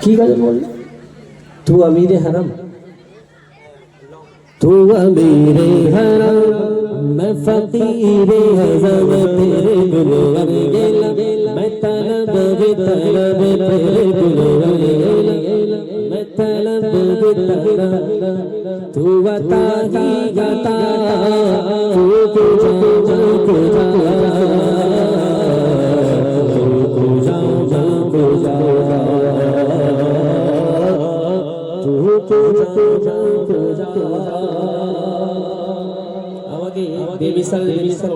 কি গজল বললি? তু আমিরে হারাম, तू अमीर हरम मैं फकीर हज़म तेरे गुलवर गेला मैं तलब तेरे गुलवर गेला मैं तलब तू बता ही गता तू कुजा বেমিসাল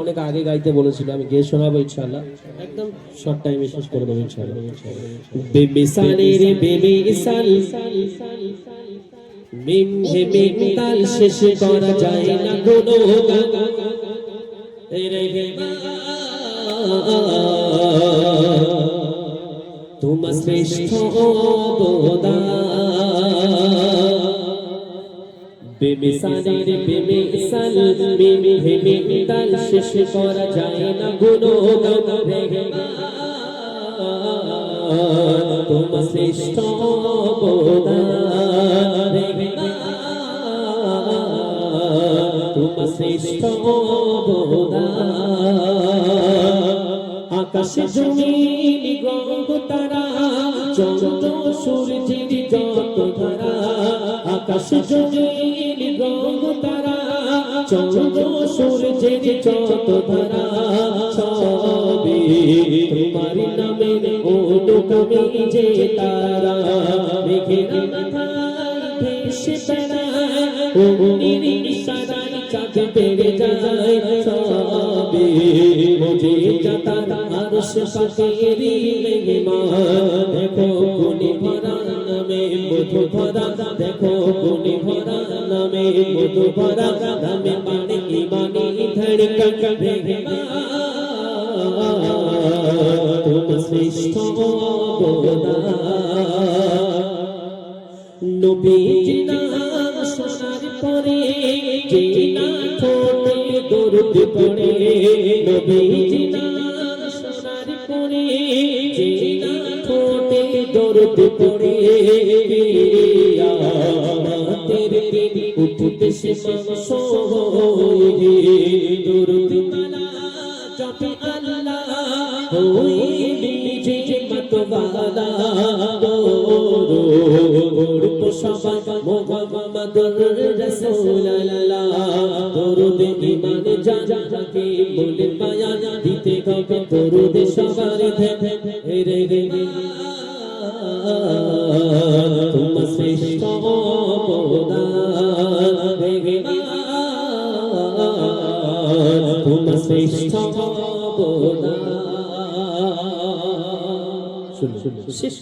অনেক আগে গাইতে বলেছিল, আমি গেয়ে শোনাবো ইনশাআল্লাহ, একদম শর্ট টাইমে শেষ করে দেবো ইনশাআল্লাহ। বেমিসালের বেমিসাল মিম হে মিম তাল শেষ করা যায় না কোনো গান রে হে তোমার শ্রেষ্ঠ অবদান বেমিসালের বেমিসাল মিম হে মিম তাল শেষ করা যায় না কোনো গান রে তোমার শ্রেষ্ঠ অবদান রে তোমার শ্রেষ্ঠ অবদান আকাশে জমিন গ্রহ তারা চন্দ্র সূর্যের যত ধারা আকাশে জমিন গ্রহ তারা চন্দ্র সূর্যের যত ধারা সবই তোমার নামের অনুগামী যে তারা মেঘের মাথায় ভেসে বেড়ায় অগ্নির ইশারায় চাঁদ বেড়ে যায় সবই মুঝে যাতার আরশ পাকেরি মেহমান দেখো গুণী ভরা নামে মধু ভরা দেখো গুণী ভরা নামে মধু ভরা নামে মানে ইমানি ধড়কন তোমার শ্রেষ্ঠ অবদান নবীজি নাম শোনার পরে যে না ঠোঁটে দরুদ পড়ে নবীজি নাম শোনার পরে যে না ঠোঁটে দরুদ পড়ে কিয়ামতের দিন উঠতে সে মাংস হয়ে দরুদ মালা জপে আল্লাহ হয়ে নিজে মতওয়ালা দরুদ সবাই মুহাম্মদুর রাসূলুল্লাহ দরুদ ঈমান জানকে বলে মায়া দিতে হবে দরুদ সবার ধ্যান রে রে তোমার শ্রেষ্ঠ অবদান রে তোমার শ্রেষ্ঠ অবদান। শুনুন শেষ